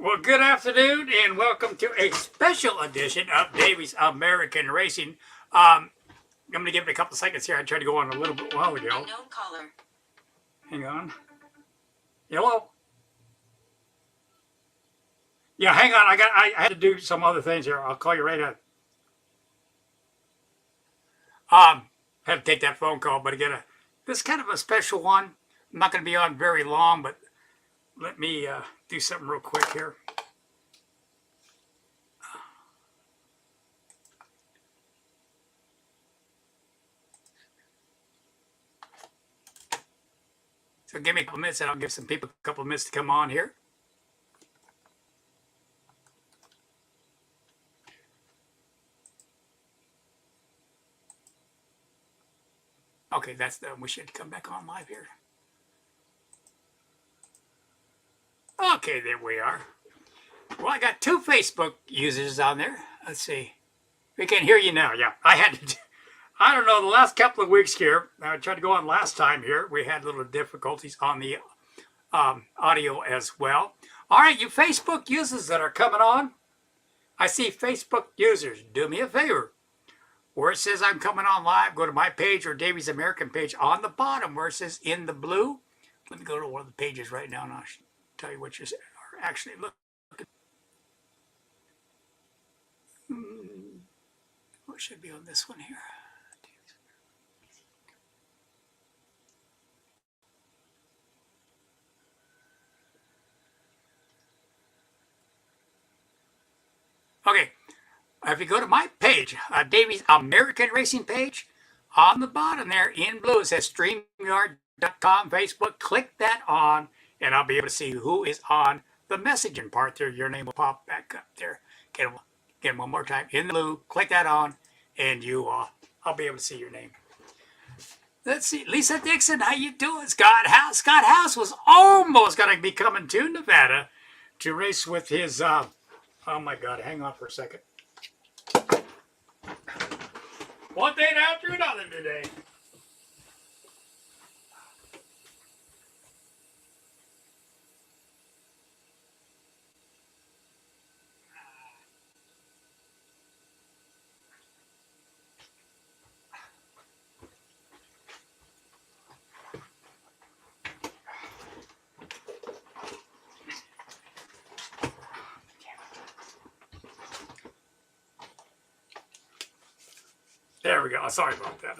Well, good afternoon and welcome to a special edition of Davey's American Racing. I'm going to give it a couple seconds here. I tried to go on a little bit while ago. Unknown caller. Hang on. Hello? Yeah, hang on. I had to do some other things here. I'll call you right up. Had to take that phone call, but again, this is kind of a special one. I'm not going to be on very long, but let me do something real quick here. So give me a couple minutes and I'll give some people a couple minutes to come on here. Okay, that's done. We should come back on live here. Okay, there we are. Well, I got two Facebook users on there. Let's see. We can hear you now. Yeah, I had to. I don't know, the last couple of weeks here, I tried to go on last time here. We had little difficulties on the audio as well. All right, you Facebook users that are coming on, I see Facebook users. Do me a favor. Where it says I'm coming on live, go to my page or Davey's American page on the bottom where it says in the blue. Let me go to one of the pages right now and I'll tell you what you're actually looking. What should be on this one here? Okay, if you go to my page, Davey's American Racing page, on the bottom there in blue, it says StreamYard.com, Facebook. Click that on, and I'll be able to see who is on the messaging part there. Your name will pop back up there. Again, one more time, in the blue, click that on, and I'll be able to see your name. Let's see, Lisa Dixon, how you doing? Scott House. Scott House was almost going to be coming to Nevada to race with his... oh my God, hang on for a second. One thing after another today. There we go. Sorry about that.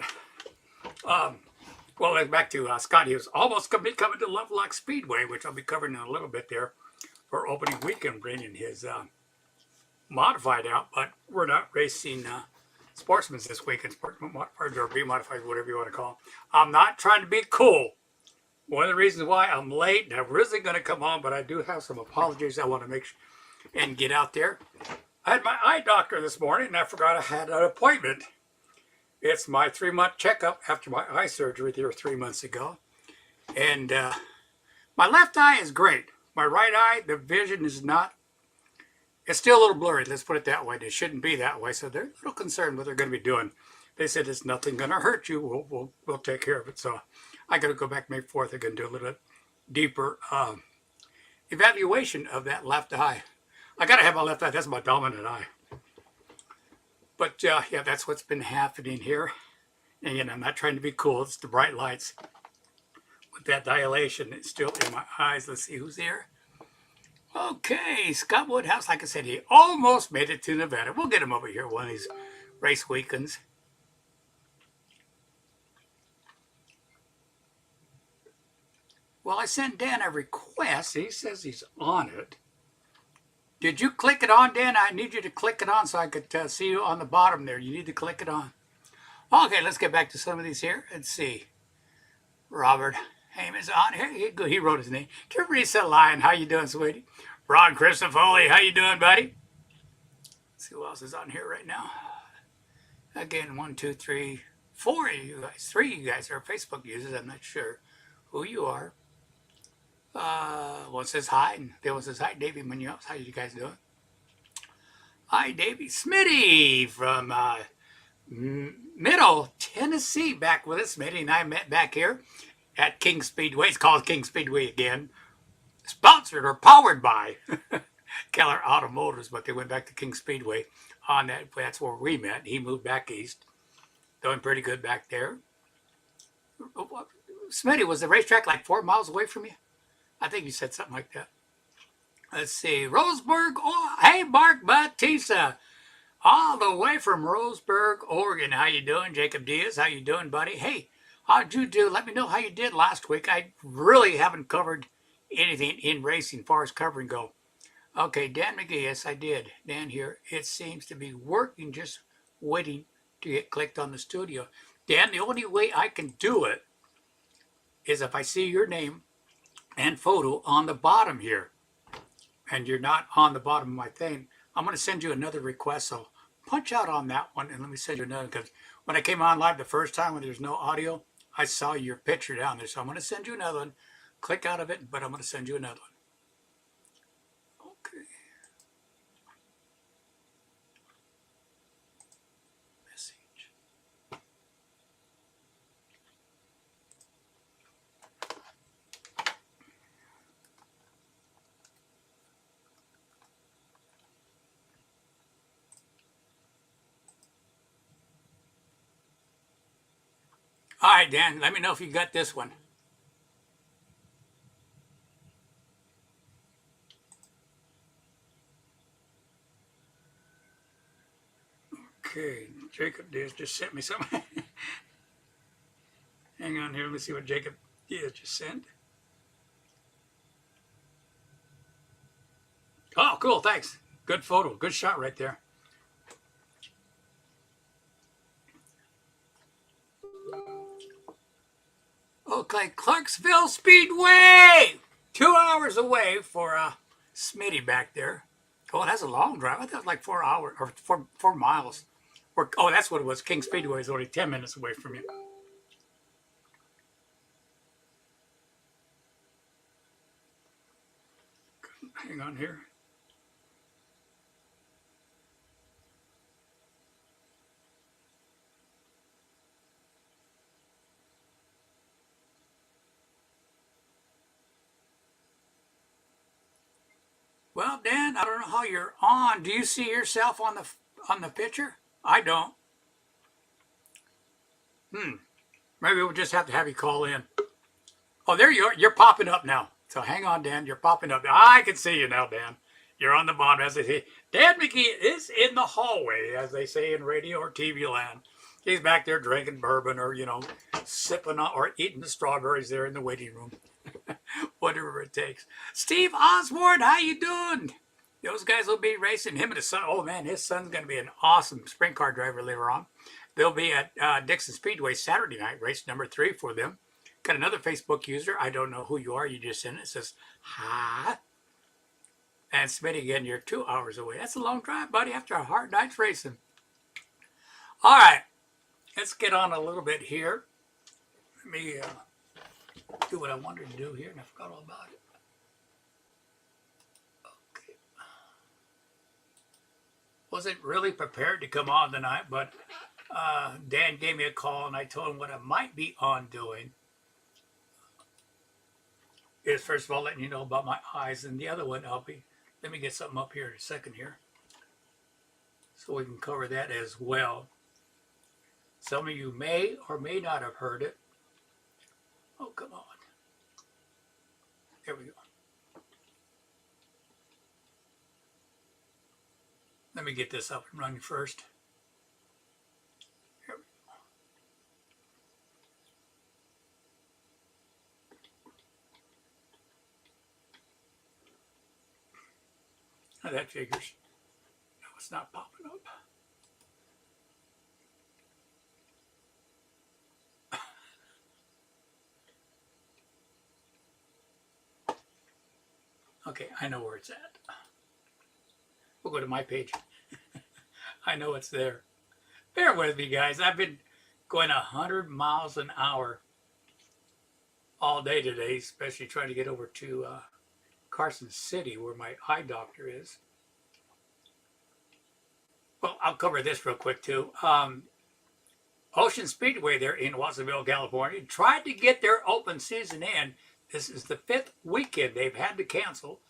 Well, back to Scott. He was almost going to be coming to Lovelock Speedway, which I'll be covering in a little bit there for opening weekend, bringing his modified out. But we're not racing Sportsman's this weekend, Sportsman modified or B-modified, whatever you want to call them. I'm not trying to be cool. One of the reasons why I'm late, and I wasn't going to come on, but I do have some apologies I want to make and get out there. I had my eye doctor this morning, and I forgot I had an appointment. It's my 3-month checkup after my eye surgery there 3 months ago. And my left eye is great. My right eye, the vision is not, it's still a little blurry. Let's put it that way. It shouldn't be that way. So they're a little concerned what they're going to be doing. They said it's nothing going to hurt you. We'll take care of it. So I got to go back May 4th. I'm going to do a little bit deeper evaluation of that left eye. I got to have my left eye. That's my dominant eye. But yeah, that's what's been happening here. And I'm not trying to be cool. It's the bright lights. With that dilation, it's still in my eyes. Let's see who's here. Okay, Scott Woodhouse. Like I said, he almost made it to Nevada. We'll get him over here one of these race weekends. Well, I sent Dan a request. He says he's on it. Did you click it on, Dan? I need you to click it on so I could see you on the bottom there. You need to click it on. Okay, let's get back to some of these here. Let's see. Robert Heyman's on here. He wrote his name. Teresa Lyon, how you doing, sweetie? Ron Christofoli, how you doing, buddy? Let's see who else is on here right now. Again, 1, 2, 3, 4 of you guys. 3 of you guys are Facebook users. I'm not sure who you are. One says hi, and the other one says hi, Davey Munoz. How you guys doing? Hi, Davey. Smitty from Middle Tennessee back with us. Smitty and I met back here at King Speedway. It's called King Speedway again. Sponsored or powered by Keller Automotives, but they went back to King Speedway on that. That's where we met. He moved back east, doing pretty good back there. Smitty, was the racetrack like 4 miles away from you? I think you said something like that. Let's see. Roseburg. Oh, hey, Mark Batista. All the way from Roseburg, Oregon. How you doing? Jacob Diaz, how you doing, buddy? Hey, how'd you do? Let me know how you did last week. I really haven't covered anything in racing as far as covering go. Okay, Dan McGee, yes, I did. Dan here. It seems to be working, just waiting to get clicked on the studio. Dan, the only way I can do it is if I see your name and photo on the bottom here, and you're not on the bottom of my thing. I'm going to send you another request, so punch out on that one, and let me send you another, because when I came on live the first time when there's no audio, I saw your picture down there, so I'm going to send you another one. Click out of it, but I'm going to send you another one. Okay. Message. All right, Dan, let me know if you got this one. Okay, Jacob Diaz just sent me something. Hang on here, let me see what Jacob Diaz just sent. Oh, cool, thanks. Good photo, good shot right there. Okay, Clarksville Speedway! 2 hours away for Smitty back there. Oh, that's a long drive. I thought it was like 4 hours, or 4 miles. Oh, that's what it was. King Speedway is only 10 minutes away from you. Hang on here. Well, Dan, I don't know how you're on. Do you see yourself on the picture? I don't. Maybe we'll just have to have you call in. Oh, there you are. You're popping up now. So hang on, Dan. You're popping up. I can see you now, Dan. You're on the bottom, as they say. Dan McGee is in the hallway, as they say in radio or TV land. He's back there drinking bourbon or, sipping on, or eating the strawberries there in the waiting room. Whatever it takes. Steve Osborne, how you doing? Those guys will be racing. Him and his son. Oh, man, his son's going to be an awesome sprint car driver later on. They'll be at Dixon Speedway Saturday night, race number 3 for them. Got another Facebook user. I don't know who you are. You just sent it. It says, hi. And Smitty, again, you're 2 hours away. That's a long drive, buddy, after a hard night's racing. All right. Let's get on a little bit here. Let me do what I wanted to do here, and I forgot all about it. Okay. Wasn't really prepared to come on tonight, but Dan gave me a call, and I told him what I might be on doing is, first of all, letting you know about my eyes, and the other one, let me get something up here in a second here, so we can cover that as well. Some of you may or may not have heard it. Oh, come on. There we go. Let me get this up and running first. Here we go. Now that figures. No, it's not popping up. Okay, I know where it's at. We'll go to my page. I know it's there. Bear with me, guys. I've been going 100 miles an hour all day today, especially trying to get over to Carson City, where my eye doctor is. Well, I'll cover this real quick, too. Ocean Speedway there in Watsonville, California, tried to get their open season in. This is the 5th weekend they've had to cancel.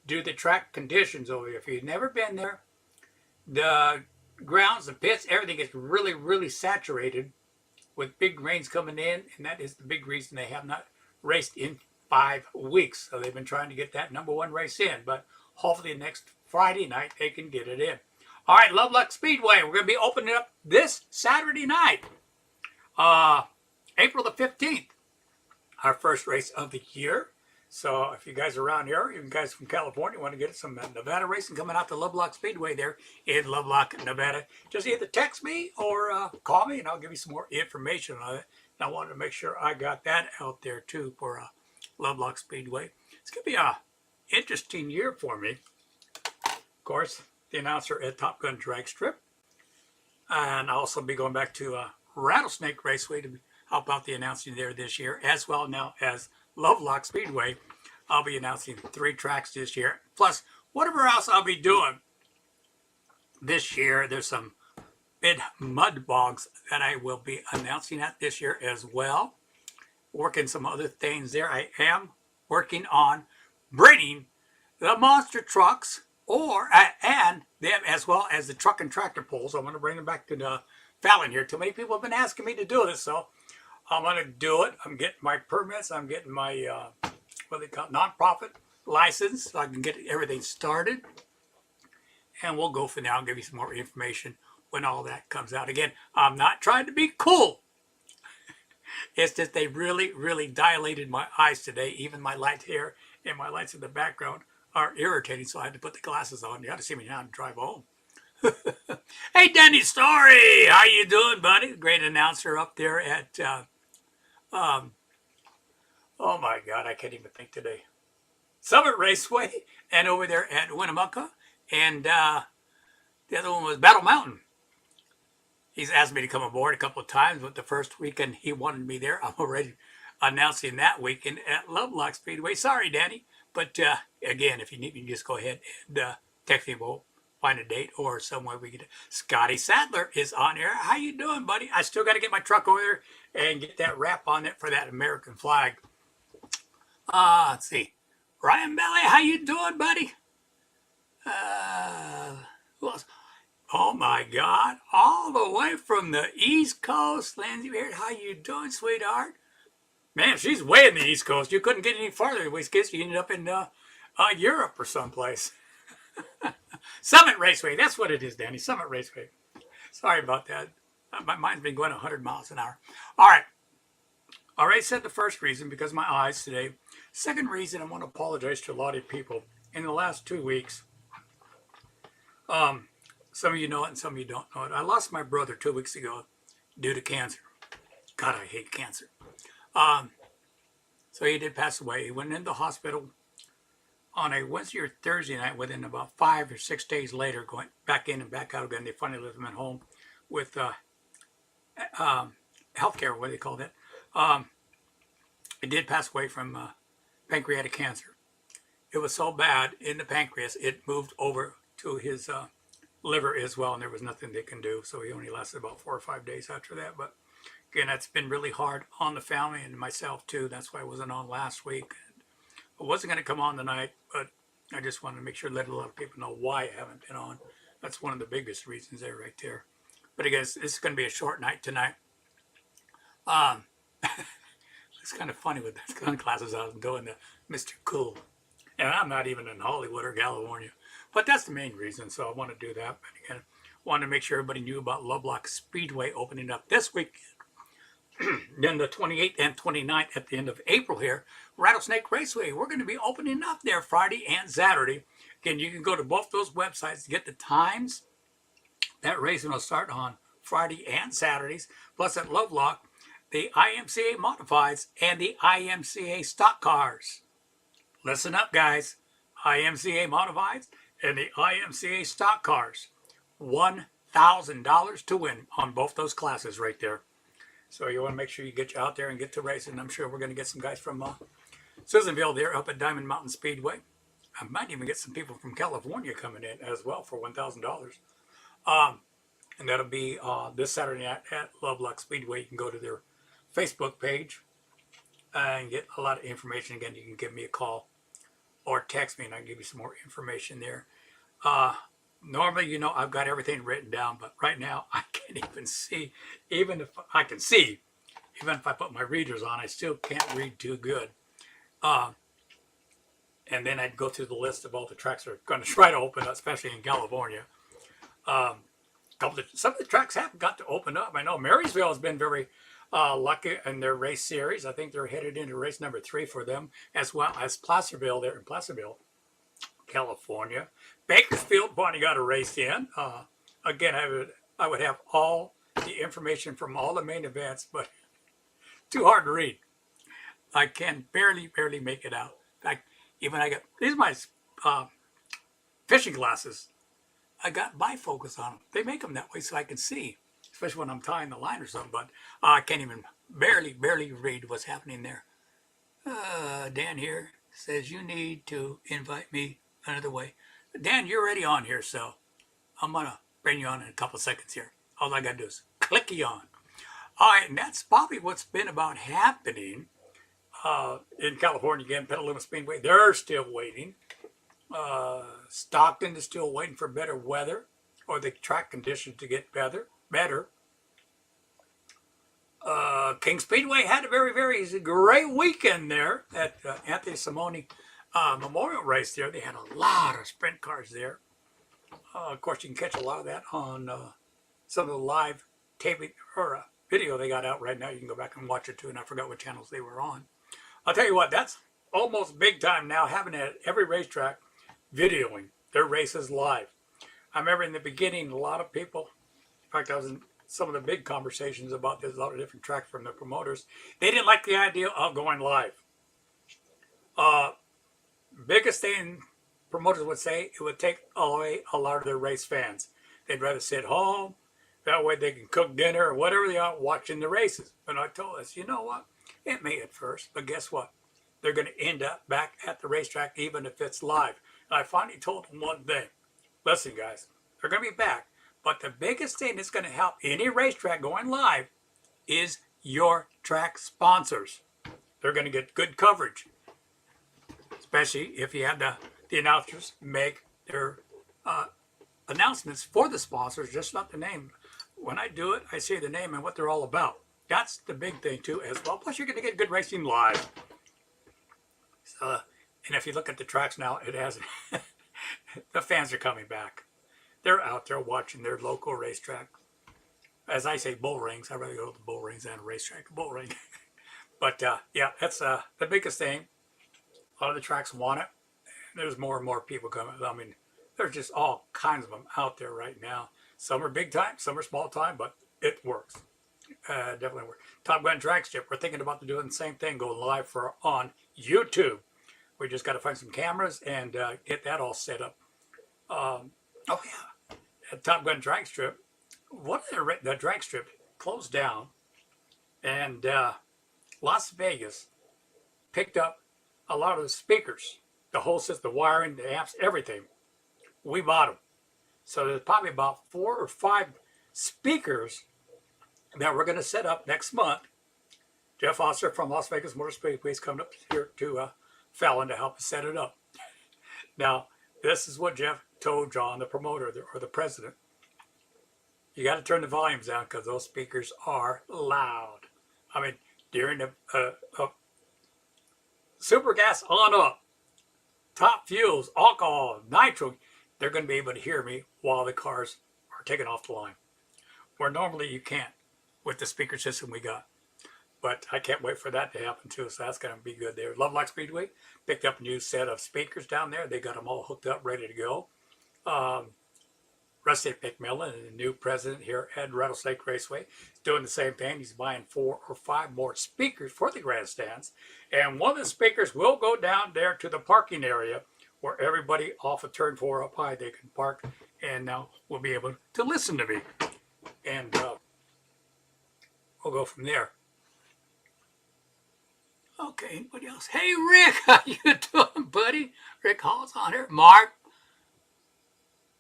do the track conditions over there. If you've never been there, the grounds, the pits, everything is really, really saturated with big rains coming in, and that is the big reason they have not raced in 5 weeks. So they've been trying to get that #1 race in, but hopefully next Friday night they can get it in. All right, Lovelock Speedway, we're going to be opening up this Saturday night, April the 15th, our first race of the year. So if you guys are around here, you guys from California want to get some Nevada racing coming out to Lovelock Speedway there in Lovelock, Nevada, just either text me or call me and I'll give you some more information on it. And I wanted to make sure I got that out there too for Lovelock Speedway. It's going to be a interesting year for me. Of course, the announcer at Top Gun Drag Strip. And I'll also be going back to Rattlesnake Raceway to help out the announcing there this year, as well now as Lovelock Speedway. I'll be announcing 3 tracks this year, plus whatever else I'll be doing this year. There's some big mud bogs that I will be announcing at this year as well. Working some other things there. I am working on bringing the monster trucks and them as well as the truck and tractor pulls. I want to bring them back to the Fallon here. Too many people have been asking me to do this, so I'm going to do it. I'm getting my permits. I'm getting my, what they call it, nonprofit license, so I can get everything started. And we'll go for now and give you some more information when all that comes out. Again, I'm not trying to be cool. It's just they really, really dilated my eyes today. Even my lights here and my lights in the background are irritating, so I had to put the glasses on. You got to see me now and drive home. Hey, Danny Story, how you doing, buddy? Great announcer up there at, oh my God, I can't even think today. Summit Raceway, and over there at Winnemucca, and the other one was Battle Mountain. He's asked me to come aboard a couple of times, but the first weekend he wanted me there. I'm already announcing that weekend at Lovelock Speedway. Sorry, Danny. But again, if you need me, just go ahead and text me. We'll find a date or somewhere we can. Scotty Sadler is on here. How you doing, buddy? I still got to get my truck over there and get that wrap on it for that American flag. Let's see. Ryan Belly, how you doing, buddy? Who else? Oh my God! All the way from the East Coast, Lindsay Beard. How you doing, sweetheart? Man, she's way in the East Coast. You couldn't get any farther. We guess you ended up in Europe or someplace. Summit Raceway. That's what it is, Danny. Summit Raceway. Sorry about that. My mind's been going 100 miles an hour. All right. Already said the first reason because of my eyes today. Second reason, I want to apologize to a lot of people. In the last 2 weeks, some of you know it and some of you don't know it. I lost my brother 2 weeks ago due to cancer. God, I hate cancer. So he did pass away. He went into the hospital on a Wednesday or Thursday night. Within about 5 or 6 days later, going back in and back out again. They finally left him at home with healthcare, what do they call that? He did pass away from pancreatic cancer. It was so bad in the pancreas, it moved over to his liver as well, and there was nothing they can do. So he only lasted about 4 or 5 days after that. But again, that's been really hard on the family and myself too. That's why I wasn't on last week. I wasn't going to come on tonight, but I just wanted to make sure, let a lot of people know why I haven't been on. That's one of the biggest reasons there, right there. But again, it's going to be a short night tonight. It's kind of funny with the sunglasses I was doing, the Mr. Cool. And I'm not even in Hollywood or California. But that's the main reason, so I want to do that. But again, I wanted to make sure everybody knew about Lovelock Speedway opening up this week. Then the 28th and 29th at the end of April here, Rattlesnake Raceway. We're going to be opening up there Friday and Saturday. Again, you can go to both those websites to get the times. That racing will start on Friday and Saturdays. Plus at Lovelock, the IMCA Modifieds and the IMCA Stock Cars. Listen up, guys. IMCA Modifieds and the IMCA Stock Cars. $1,000 to win on both those classes right there. So you want to make sure you get you out there and get to racing. I'm sure we're going to get some guys from Susanville there up at Diamond Mountain Speedway. I might even get some people from California coming in as well for $1,000. And that'll be this Saturday night at Lovelock Speedway. You can go to their Facebook page and get a lot of information. Again, you can give me a call or text me and I can give you some more information there. Normally, you know, I've got everything written down, but right now I can't even see. Even if I can see, even if I put my readers on, I still can't read too good. Uh, and then I'd go through the list of all the tracks that are going to try to open up, especially in California. Um, some of the tracks haven't got to open up. I know Marysville has been very lucky in their race series. I think they're headed into race number 3 for them, as well as Placerville there in Placerville, California. Bakersfield finally got a race in. Again, I would have all the information from all the main events, but too hard to read. I can barely make it out. In fact, even I got these are my fishing glasses. I got bifocus on them. They make them that way so I can see, especially when I'm tying the line or something. But I can't even barely read what's happening there. Dan here says you need to invite me another way. Dan, you're already on here, so I'm gonna bring you on in a couple of seconds here. All I gotta do is click you on. All right, and that's probably what's been about happening in California again. Petaluma Speedway, they're still waiting. Stockton is still waiting for better weather or the track conditions to get better. King Speedway had a very great weekend there at Anthony Simone Memorial Race there. They had a lot of sprint cars there. Of course, you can catch a lot of that on some of the live taping or video they got out right now. You can go back and watch it too, and I forgot what channels they were on. I'll tell you what, that's almost big time now, having it at every racetrack videoing their races live. I remember in the beginning, a lot of people, in fact, I was in some of the big conversations about this, a lot of different tracks from the promoters. They didn't like the idea of going live. Biggest thing promoters would say, it would take away a lot of their race fans. They'd rather sit home. That way they can cook dinner or whatever they are watching the races. And I told us, you know what? It may at first, but guess what? They're going to end up back at the racetrack even if it's live. And I finally told them one thing. Listen, guys, they're going to be back. But the biggest thing that's going to help any racetrack going live is your track sponsors. They're going to get good coverage, especially if you have the announcers make their announcements for the sponsors, just not the name. When I do it, I say the name and what they're all about. That's the big thing too as well. Plus, you're going to get good racing live. And if you look at the tracks now, it hasn't. The fans are coming back. They're out there watching their local racetrack. As I say, bull rings. I'd rather go to the bull rings than a racetrack, bull ring. But yeah, that's the biggest thing. A lot of the tracks want it. There's more and more people coming. I mean, there's just all kinds of them out there right now. Some are big time, some are small time, but it works. Definitely works. Top Gun Drag Strip, we're thinking about doing the same thing, going live on YouTube. We just got to find some cameras and get that all set up. Oh yeah, at Top Gun Drag Strip, the drag strip closed down, and Las Vegas picked up a lot of the speakers, the whole system, the wiring, the amps, everything. We bought them. So there's probably about 4 or 5 speakers that we're going to set up next month. Jeff Foster from Las Vegas Motor Speedway is coming up here to Fallon to help us set it up. Now, this is what Jeff told John, the promoter or the president. You got to turn the volumes down because those speakers are loud. I mean, during the super gas on up, top fuels, alcohol, nitro, they're going to be able to hear me while the cars are taking off the line. Where normally you can't with the speaker system we got. But I can't wait for that to happen too, so that's going to be good there. Lovelock Speedway picked up a new set of speakers down there. They got them all hooked up, ready to go. Rusty McMillan, the new president here at Rattlesnake Raceway, is doing the same thing. He's buying 4 or 5 more speakers for the grandstands. And one of the speakers will go down there to the parking area where everybody off of turn 4 up high, they can park and now we'll be able to listen to me. And we'll go from there. Okay, anybody else? Hey, Rick, how you doing, buddy? Rick Hall's on here. Mark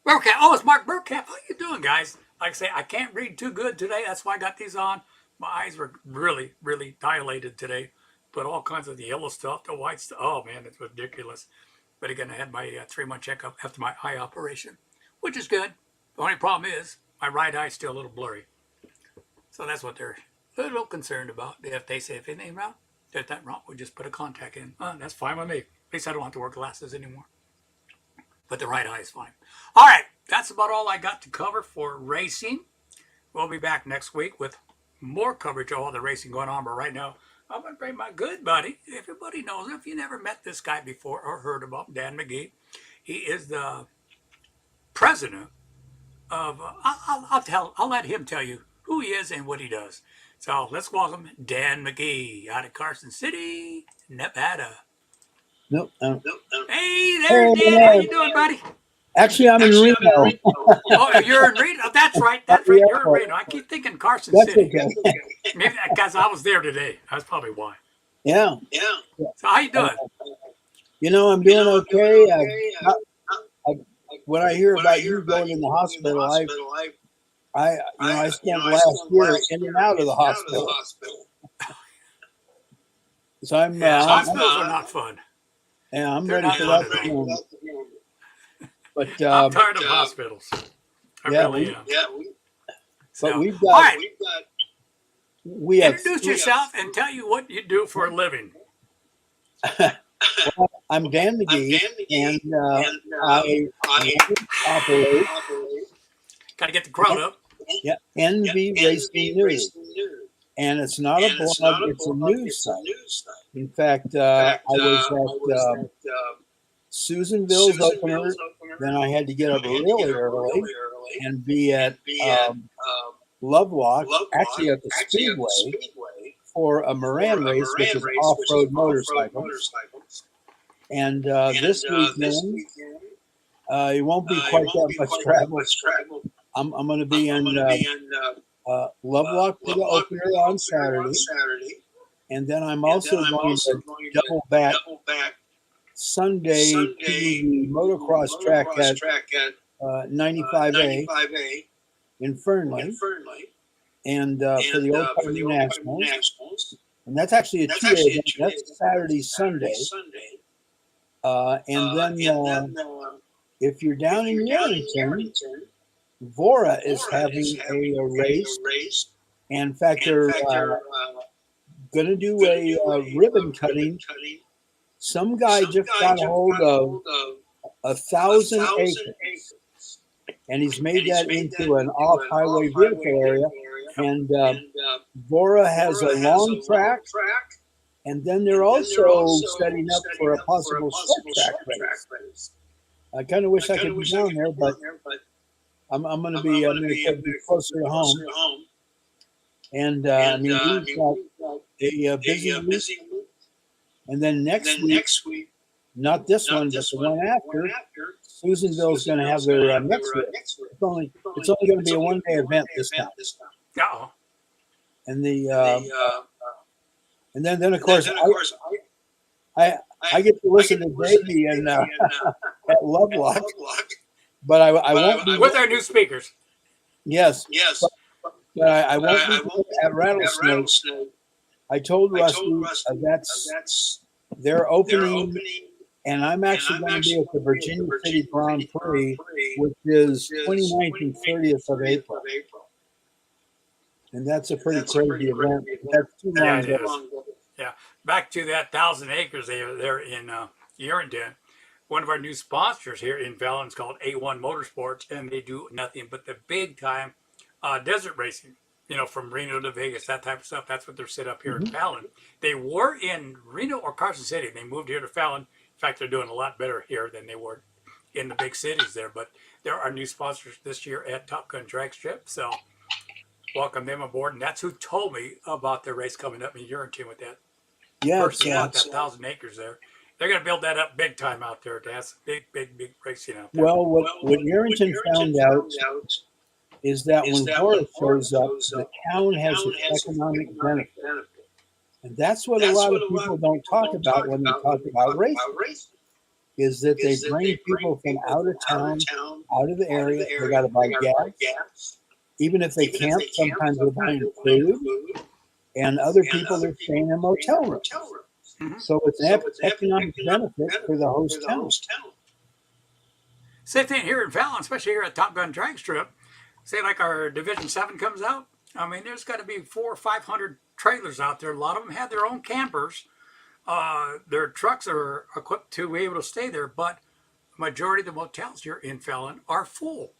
Burkamp. Oh, it's Mark Burkamp. How you doing, guys? Like I say, I can't read too good today. That's why I got these on. My eyes were really dilated today. Put all kinds of the yellow stuff, the white stuff. Oh, man, it's ridiculous. But again, I had my 3-month checkup after my eye operation, which is good. The only problem is my right eye is still a little blurry. So that's what they're a little concerned about. If they say if anything wrong, there's that wrong, we just put a contact in. That's fine with me. At least I don't have to wear glasses anymore. But the right eye is fine. All right, that's about all I got to cover for racing. We'll be back next week with more coverage of all the racing going on. But right now, I'm going to bring my good buddy. Everybody knows him. If you never met this guy before or heard about Dan McGee, he is the president of, I'll let him tell you who he is and what he does. So let's welcome Dan McGee out of Carson City, Nevada. Nope. Hey there, Dan. How you doing, buddy? Actually, I'm in Reno. Oh, you're in Reno. That's right. That's right. You're in Reno. I keep thinking Carson City. Okay. Maybe because I was there today. That's probably why. Yeah. So how you doing? I'm doing okay. When I hear about you going in the hospital, I spent last year in and out of the hospital. So hospitals are not fun. Yeah, I'm ready for that. But I'm tired of hospitals. I really am. But we've got. All right. We have introduce yourself and tell you what you do for a living. Well, I'm Dan McGee, and I operate. Got to get the crowd up. Yeah, NV Racing News, and it's not a blog; it's a news site. In fact, I was at Susanville's opener. Then I had to get up really early and be at Lovelock, actually at the Speedway, for a Moran race, which is off-road motorcycles. And this weekend, it won't be quite that much travel. I'm going to be in Lovelock for the opener on Saturday. And then I'm also going to double back Sunday to the motocross track at 95A in Fernley. And for the Old Country Nationals. And that's actually a 2-day event. That's Saturday, Sunday. And then if you're down in Yerington, Vora is having a race. And in fact, they're going to do a ribbon cutting. Some guy just got a hold of 1,000 acres. And he's made that into an off-highway vehicle area. And Vora has a long track. And then they're also setting up for a possible short track race. I kind of wish I could be down there, but I'm going to be closer to home. And we've got a busy week. And then next week, not this one, but the one after, Susanville's going to have their next race. It's only going to be a one-day event this time. And and then of course I get to listen to Davey and at Lovelock, but I won't be with our new speakers. Yes. But I won't be at Rattlesnake. I told Rusty that's their opening, and I'm actually going to be at the Virginia City Grand Prix, which is 29th and 30th of April. And that's a pretty crazy event. That's too long. Yeah. Back to that 1,000 acres there in Yerington. One of our new sponsors here in Fallon is called A1 Motorsports, and they do nothing but the big time desert racing. From Reno to Vegas, that type of stuff. That's what they're set up here in Fallon. They were in Reno or Carson City. They moved here to Fallon. In fact, they're doing a lot better here than they were in the big cities there. But there are new sponsors this year at Top Gun Drag Strip. So welcome them aboard. And that's who told me about their race coming up in Yerington with that. Yeah, that 1,000 acres there. They're going to build that up big time out there. That's big racing out there. Well, what Yerington found out is that when Vora shows up, the town has an economic benefit. And that's what a lot of people don't talk about when they talk about racing, is that they bring people from out of town, out of the area. They got to buy gas. Even if they camp, sometimes they're buying food. And other people are staying in motel rooms. Mhm. So it's an economic benefit for the host town. Same thing here in Fallon, especially here at Top Gun Drag Strip. Say like our Division 7 comes out. I mean, there's got to be 400 or 500 trailers out there. A lot of them have their own campers. Their trucks are equipped to be able to stay there, but the majority of the motels here in Fallon are full.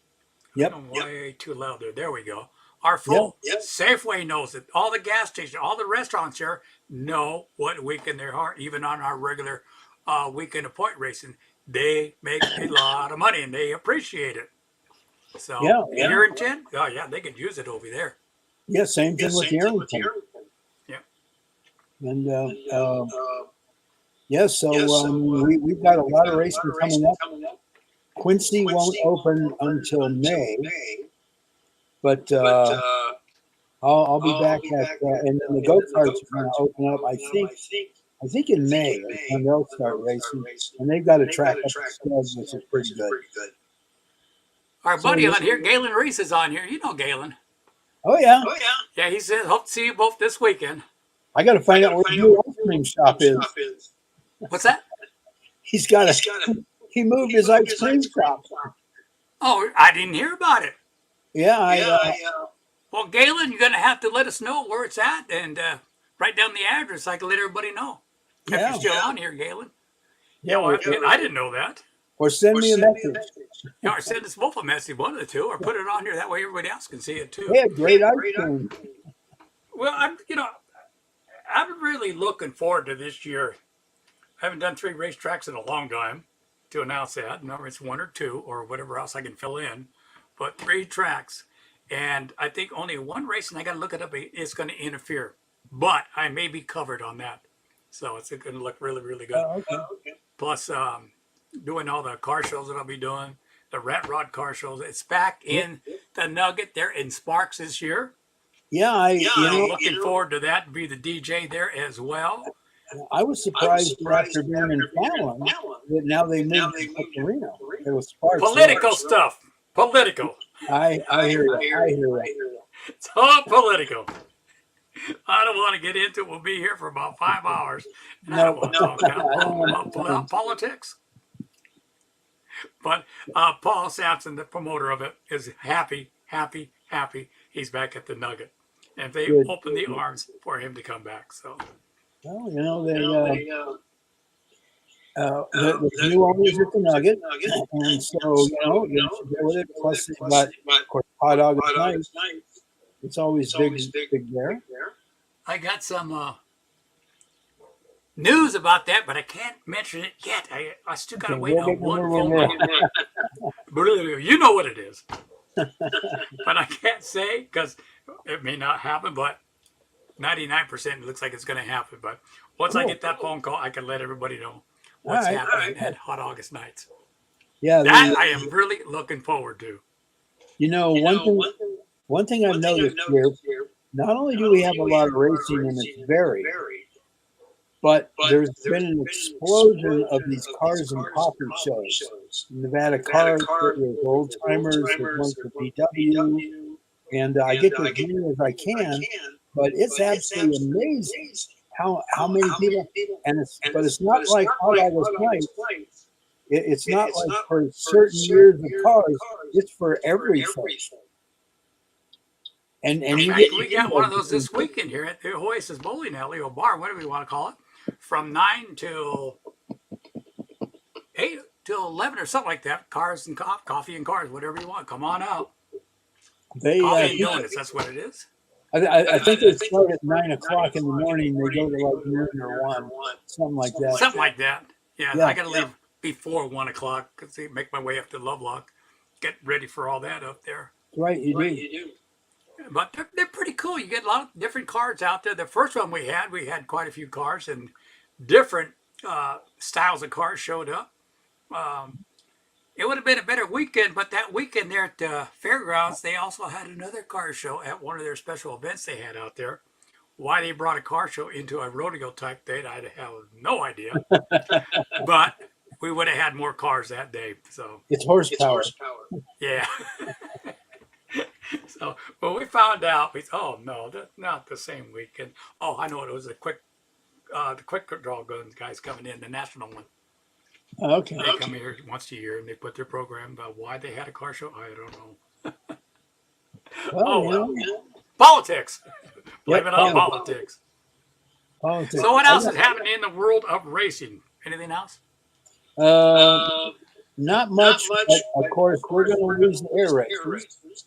Yep. I'm way too loud there. There we go. Are Yep. full. Safeway knows it. All the gas stations, all the restaurants here know what weekend they are. Even on our regular weekend of point racing, they make a lot of money and they appreciate it. So Yeah. Yeah. here in 10, oh yeah, they could use it over there. Yeah. Same thing with the Arlington. Yeah. And yeah, so we've got a lot of racing coming up. Quincy won't open until May, but I'll be back at and then the go karts are going to open up. I think in May is when they'll start racing, and they've got a track up the sleds, which is pretty good. Our buddy on here, Galen Reese, is on here. You know Galen. Oh yeah. Yeah, he says hope to see you both this weekend. I got to find out where the new ice cream shop is. What's that? He moved his ice cream shop. Oh, I didn't hear about it. Yeah, well, Galen, you're going to have to let us know where it's at and write down the address. I can let everybody know. If you're still on here, Galen. Yeah, well, I didn't know that. Or send me a message. Yeah, or send us both a message, one of the two, or put it on here. That way everybody else can see it too. Yeah, great ice cream. Well, I'm really looking forward to this year. I haven't done 3 racetracks in a long time to announce that. No, it's 1 or 2 or whatever else I can fill in, but 3 tracks. And I think only 1 race, and I got to look it up, is going to interfere. But I may be covered on that. So it's going to look really, really good. Okay. Plus, doing all the car shows that I'll be doing, the Rat Rod car shows. It's back in the Nugget there in Sparks this year. Yeah, I'm looking forward to that and be the DJ there as well. I was surprised after being in Fallon that now they moved to Reno. It was Sparks. Political stuff. Political. I hear you. It's all political. I don't want to get into it. We'll be here for about 5 hours. And I don't want to talk about politics. But Paul Sampson, the promoter of it, is happy. He's back at the Nugget. And they open the arms for him to come back. So, well, the new owners at the Nugget, and so you should go with it. Plus, they've got, of course, hot August night. It's always big there. I got some news about that, but I can't mention it yet. I still got to wait on one phone call. You know what it is. But I can't say because it may not happen, but 99% looks like it's going to happen. But once I get that phone call, I can let everybody know what's happening at Hot August Nights. Yeah, that I am really looking forward to. One thing I've noticed here, not only do we have a lot of racing and it's varied, but there's been an explosion of these cars and coffee shows. Nevada Cars, there's Old Timers, there's ones for VW, and I get to as many as I can, but it's absolutely amazing how many people, but it's not like Hot August night. It's not like for certain years of cars, it's for everything. And we got one of those this weekend here at the Oasis Bowling Alley or bar, whatever you want to call it, from 9 till 8 till 11 or something like that. Cars and coffee and cars, whatever you want. Come on out. Coffee and donuts, that's what it is. I think they start at 9 o'clock in the morning. They go to like noon or 1, something like that. Something like that. Yeah. I got to leave before 1 o'clock because I make my way up to Lovelock, get ready for all that up there. Right, you do. But they're pretty cool. You get a lot of different cars out there. The first one we had quite a few cars and different styles of cars showed up. It would have been a better weekend, but that weekend there at the fairgrounds, they also had another car show at one of their special events they had out there. Why they brought a car show into a rodeo type date, I have no idea. But we would have had more cars that day. So it's horsepower. Yeah. So when we found out, oh no, that's not the same weekend. Oh, I know it was a quick the quick draw guns guys coming in, the national one. Okay. They come here once a year and they put their program about why they had a car show. I don't know. Well, Oh you well. know, Politics. Blame yep, it on politics. politics. Politics. So what else is happening in the world of racing? Anything else? Not much, but of course we're going to lose the air races,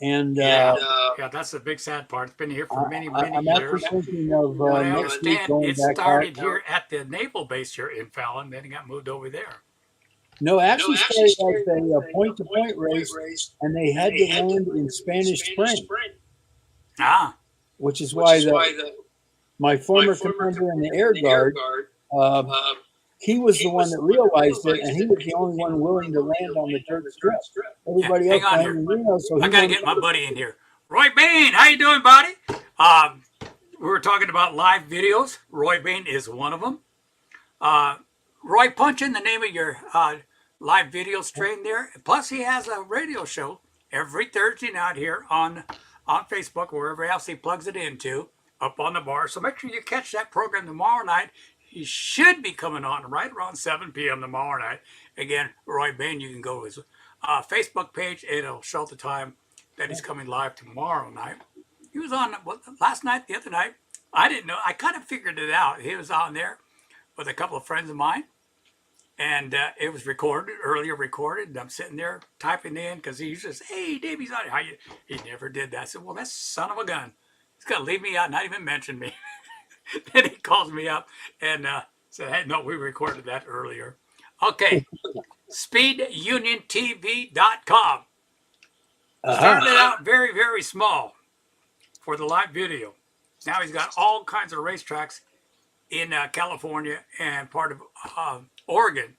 and Yeah, yeah, that's the big sad part. It's been here for many, many I'm actually years. thinking of What I next week understand, going it back out. started here at the naval base here in Fallon, then it got moved over there. No, actually started as a point-to-point race, and they had to land in Spanish Spring, Ah, which is why my former commander in the Air Guard, he was the one that realized it, and he was the only one willing to land on the dirt strip. Everybody yeah, else hang on landed here. in Reno, so I got to get my buddy in here. Roy Bain, how you doing, buddy? We were talking about live videos. Roy Bain is one of them. Roy, punch in the name of your live video stream there. Plus, he has a radio show every Thursday night here on Facebook, wherever else he plugs it into, up on the bar. So make sure you catch that program tomorrow night. He should be coming on right around 7 p.m. tomorrow night. Again, Roy Bain, you can go to his Facebook page. It'll show the time that he's coming live tomorrow night. He was on last night, the other night. I didn't know. I kind of figured it out. He was on there with a couple of friends of mine. And it was earlier recorded. And I'm sitting there typing in because he says, "Hey, Davey's on." How you? He never did that. I said, "Well, that's son of a gun. He's gonna leave me out, not even mention me." Then he calls me up and said, "Hey, no, we recorded that earlier." Okay, SpeedUnionTV.com. Started out very, very small for the live video. Now he's got all kinds of racetracks in California and part of Oregon,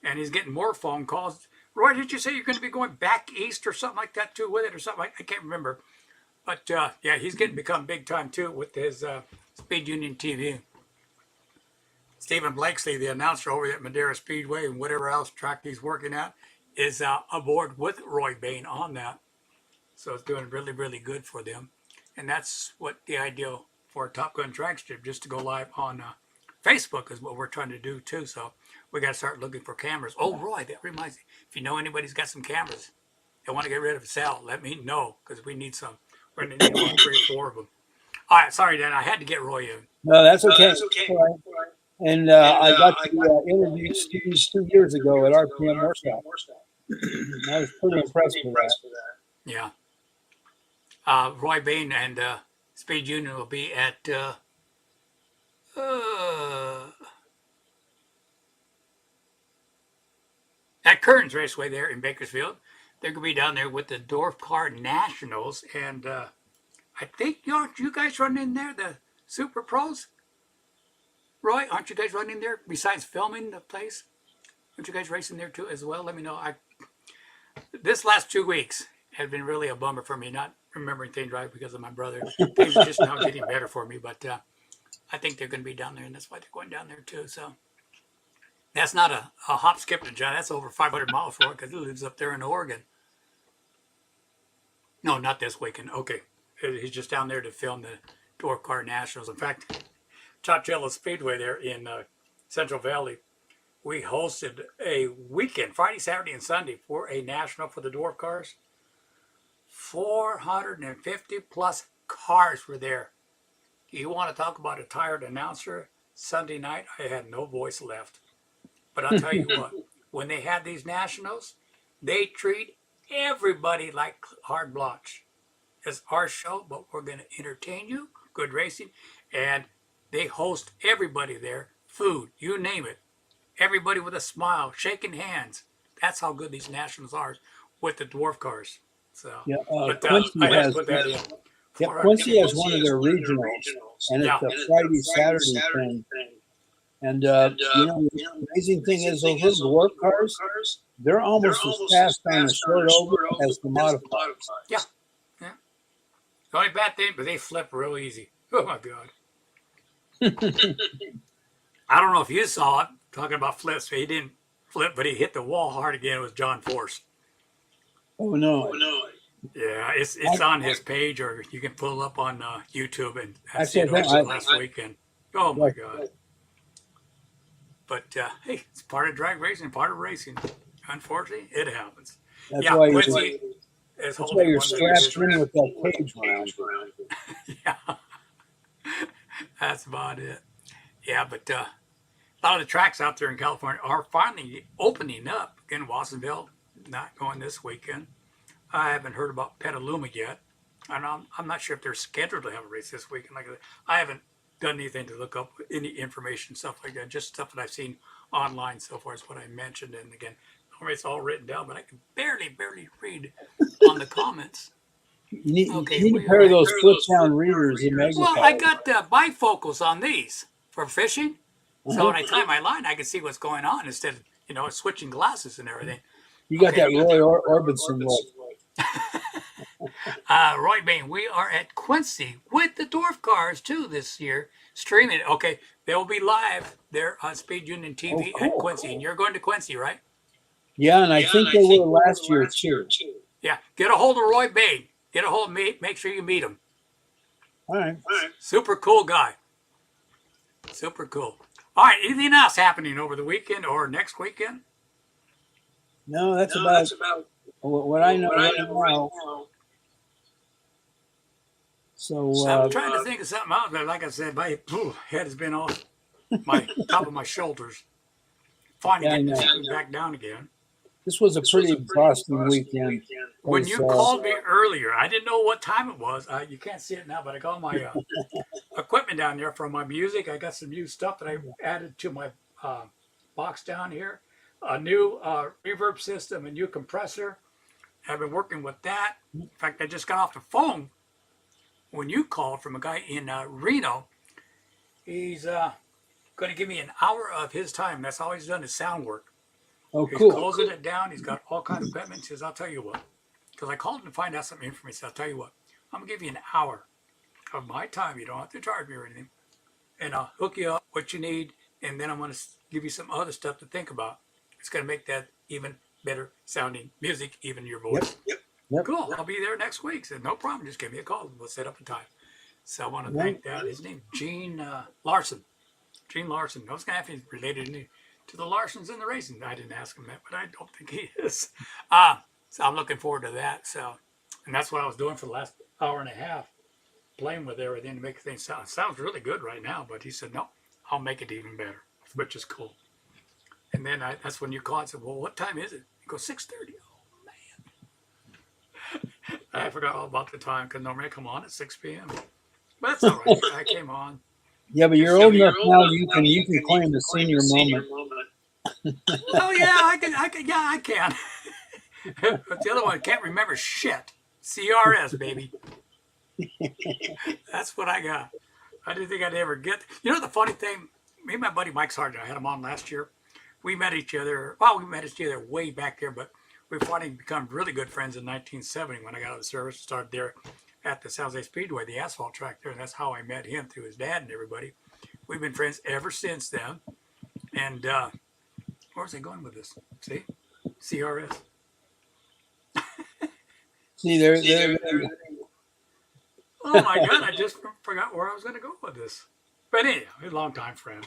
and he's getting more phone calls. Roy, did you say you're going to be going back east or something like that too with it or something? I can't remember, but yeah, he's become big time too with his Speed Union TV. Stephen Blakesley, the announcer over at Madera Speedway and whatever else track he's working at, is aboard with Roy Bain on that. So it's doing really, really good for them, and that's what the ideal for a Top Gun track strip, just to go live on Facebook is what we're trying to do too. So we got to start looking for cameras. Oh, Roy, that reminds me. If you know anybody's got some cameras they want to get rid of sell, let me know because we need some. We're going to need about 3 or 4 of them. All right, sorry, Dan. I had to get Roy in. No, that's okay. All right. And I got to interview Steve 2 years ago at RPM Workshop. I was pretty impressed with that. Yeah. Roy Bain and Speed Union will be at Kearns Raceway there in Bakersfield. They're going to be down there with the Dwarf Car Nationals. And I think, aren't you guys running in there, the Super Pros? Roy, aren't you guys running there besides filming the place? Aren't you guys racing there too as well? Let me know. This last 2 weeks has been really a bummer for me, not remembering things right because of my brother. Things are just now getting better for me, but I think they're going to be down there, and that's why they're going down there too. So that's not a hop, skip, and jump. That's over 500 miles for it because it lives up there in Oregon. No, not this weekend. Okay. He's just down there to film the Dwarf Car Nationals. In fact, Chochello Speedway there in Central Valley, we hosted a weekend, Friday, Saturday, and Sunday, for a national for the dwarf cars. 450 plus cars were there. You want to talk about a tired announcer? Sunday night, I had no voice left. But I'll tell you what, when they had these nationals, they treat everybody like hard blocks. It's our show, but we're going to entertain you, good racing, and they host everybody there, food, you name it. Everybody with a smile, shaking hands. That's how good these nationals are with the dwarf cars. So, yeah, but Quincy I had to has put that in. Yeah, Quincy has one of their regionals, and it's a Friday, Saturday thing. And, you know, the amazing thing is those little dwarf cars, they're almost as fast on a short oval as the modified. Yeah. Yeah. The only bad thing, but they flip real easy. Oh, my God. I don't know if you saw it, talking about flips. He didn't flip, but he hit the wall hard again. It was John Force. Oh, no. Yeah, it's on his page, or you can pull it up on YouTube. And I see it also last weekend. Oh my Right. God! But hey, it's part of drag racing, part of racing. Unfortunately, it happens. That's Yeah, why you're Quincy is that's why holding you're one of his. strapped in with that cage around you. Yeah, that's about it. Yeah, but a lot of the tracks out there in California are finally opening up. Again, Watsonville not going this weekend. I haven't heard about Petaluma yet, and I'm not sure if they're scheduled to have a race this weekend. Like I haven't done anything to look up any information, stuff like that. Just stuff that I've seen online so far is what I mentioned. And again, it's all written down, but I can barely read on the comments. You Okay, need a we pair are of at. those flip down readers and Well, I magnifiers. got bifocals on these for fishing, so Uh-huh. when I tie my line, I can see what's going on instead of switching glasses and everything. You got Okay, that Orbison look. Roy Bain, we are at Quincy with the Dwarf Cars too this year, streaming. Okay, they will be live there on Speed Union Oh, TV at cool. Quincy, and you're going to Quincy, right? Yeah, and I think they were last year too. Yeah, get a hold of Roy Bain. Get a hold of me. Make sure you meet him. All right. Super cool guy. Super cool. All right, anything else happening over the weekend or next weekend? No, that's about what I know right now. So I'm trying to think of something else, but like I said, my head has been off my top of my shoulders. Finally yeah, I getting know. this back down again. This was a pretty exhausting weekend. When you called me earlier, I didn't know what time it was. You can't see it now, but I got all my equipment down there for my music. I got some new stuff that I added to my box down here. A new reverb system, a new compressor. I've been working with that. In fact, I just got off the phone when you called from a guy in Reno. He's going to give me an hour of his time. That's all he's done is sound work. Oh, He's cool. closing it down. He's got all kinds of equipment. He says, I'll tell you what. Because I called him to find out some information. I'll tell you what. I'm going to give you an hour of my time. You don't have to charge me or anything. And I'll hook you up what you need. And then I'm going to give you some other stuff to think about. It's going to make that even better sounding music, even your voice. Yep. Cool. I'll be there next week. Said, no problem. Just give me a call. We'll set up a time. So I want to Yeah. thank that. His name, Gene Larson. Gene Larson. I was going to ask if he's related to the Larsons in the racing. I didn't ask him that, but I don't think he is. So I'm looking forward to that. So, and that's what I was doing for the last hour and a half, playing with everything to make things sound. It sounds really good right now, but he said, no, I'll make it even better, which is cool. And then that's when you called and said, well, what time is it? He goes, 6:30. Oh, man. I forgot all about the time because normally I come on at 6 p.m. But that's all right. I came on. Yeah, but you're old enough now. You can claim the senior moment. Oh yeah, I can. Yeah, I can. But the other one can't remember shit. CRS, baby. That's what I got. I didn't think I'd ever get. You know the funny thing? Me and my buddy Mike Sargent, I had him on last year. We met each other. Well, we met each other way back there, but we finally become really good friends in 1970 when I got out of the service and started there at the San Jose Speedway, the asphalt track there, and that's how I met him through his dad and everybody. We've been friends ever since then. And where was I going with this? See? CRS. See, there. Oh my God, I just forgot where I was going to go with this. But anyhow, a long time friend.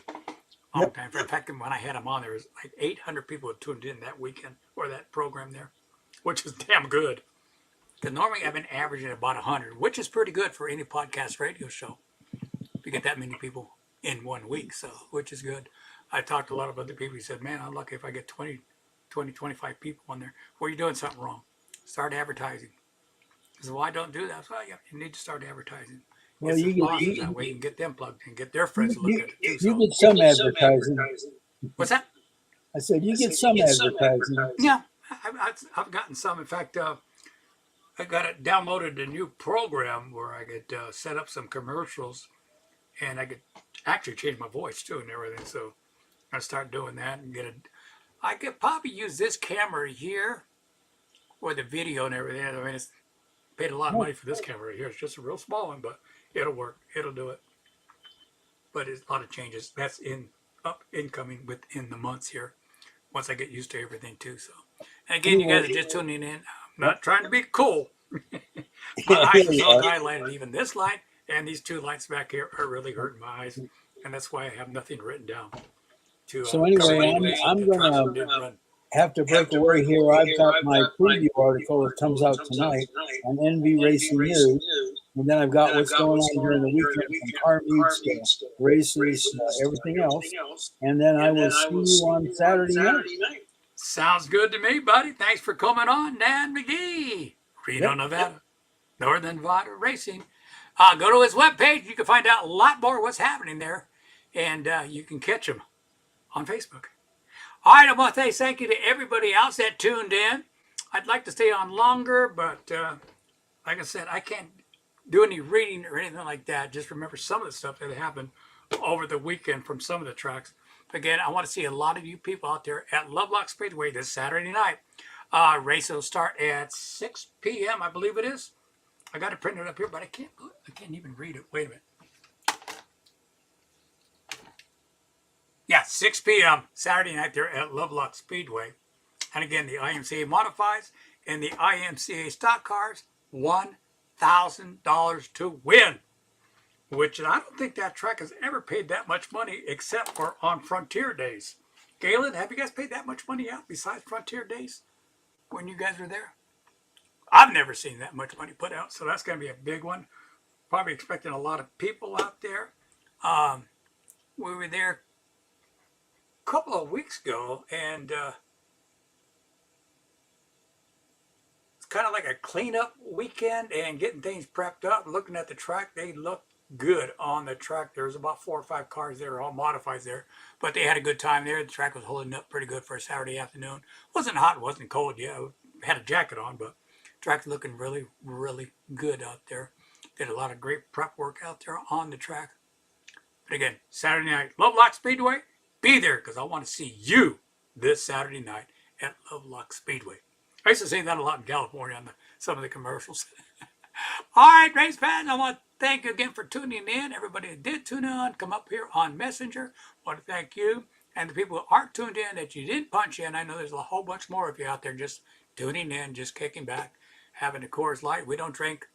Long time friend. In fact, when I had him on, there was like 800 people who tuned in that weekend or that program there, which is damn good. Because normally I've been averaging about 100, which is pretty good for any podcast radio show. To get that many people in 1 week, so which is good. I talked to a lot of other people who said, man, I'm lucky if I get 20, 25 people on there. Well, you're doing something wrong. Start advertising. I said, well, I don't do that. So, yeah, you need to start advertising. Well, Get some you sponsors that way you can get them plugged in, get their friends to look at it too. you get some advertising. What's that? I said you get some advertising. Yeah, I've gotten some. In fact, I got it downloaded a new program where I could set up some commercials, and I could actually change my voice too and everything. So I start doing that and get it. I could probably use this camera here for the video and everything. I mean, it's paid a lot of money for this camera right here. It's just a real small one, but it'll work. It'll do it. But it's a lot of changes. That's incoming within the months here. Once I get used to everything too. So, and again, you guys are just tuning in. I'm not trying to be cool. My eyes are so highlighted. Even this light and these two lights back here are really hurting my eyes. and that's why I have nothing written down. To So cover anyway, anything I'm the tracks gonna did run. have to break away here. I've got my preview article that comes out tonight on NV Racing News, and then I've got what's going on during the weekend from car meets to races, everything else. And then I will see you on Saturday night. Sounds good to me, buddy. Thanks for coming on, Dan McGee, Reno, Yep. Nevada, Northern Nevada Racing. Go to his webpage. You can find out a lot more what's happening there, and you can catch him on Facebook. All right, I want to say thank you to everybody else that tuned in. I'd like to stay on longer, but like I said, I can't do any reading or anything like that. Just remember some of the stuff that happened over the weekend from some of the tracks. Again, I want to see a lot of you people out there at Lovelock Speedway this Saturday night. Race will start at 6 p.m., I believe it is. I got it printed up here, but I can't even read it. Wait a minute. Yeah, 6 p.m. Saturday night there at Lovelock Speedway. And again, the IMCA modifies and the IMCA stock cars, $1,000 to win. Which I don't think that track has ever paid that much money except for on Frontier Days. Galen, have you guys paid that much money out besides Frontier Days when you guys were there? I've never seen that much money put out, so that's going to be a big one. Probably expecting a lot of people out there. We were there a couple of weeks ago, and it's kind of like a cleanup weekend and getting things prepped up. Looking at the track, they look good on the track. There was about 4 or 5 cars there, all modifieds there, but they had a good time there. The track was holding up pretty good for a Saturday afternoon. Wasn't hot, wasn't cold. Yeah, had a jacket on, but track's looking really, really good out there. Did a lot of great prep work out there on the track. But again, Saturday night, Lovelock Speedway. Be there because I want to see you this Saturday night at Lovelock Speedway. I used to say that a lot in California on some of the commercials. All right, race fans, I want to thank you again for tuning in. Everybody that did tune in, come up here on Messenger. I want to thank you. And the people who aren't tuned in that you didn't punch in, I know there's a whole bunch more of you out there just tuning in, just kicking back, having a Coors Light. We don't drink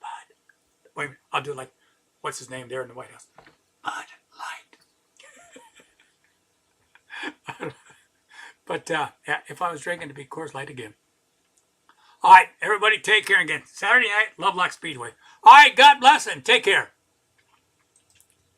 Bud. Wait a minute, I'll do like, what's his name there in the White House? Bud Light. But yeah, if I was drinking, it'd be Coors Light again. All right, everybody take care again. Saturday night, Lovelock Speedway. All right, God bless and take care.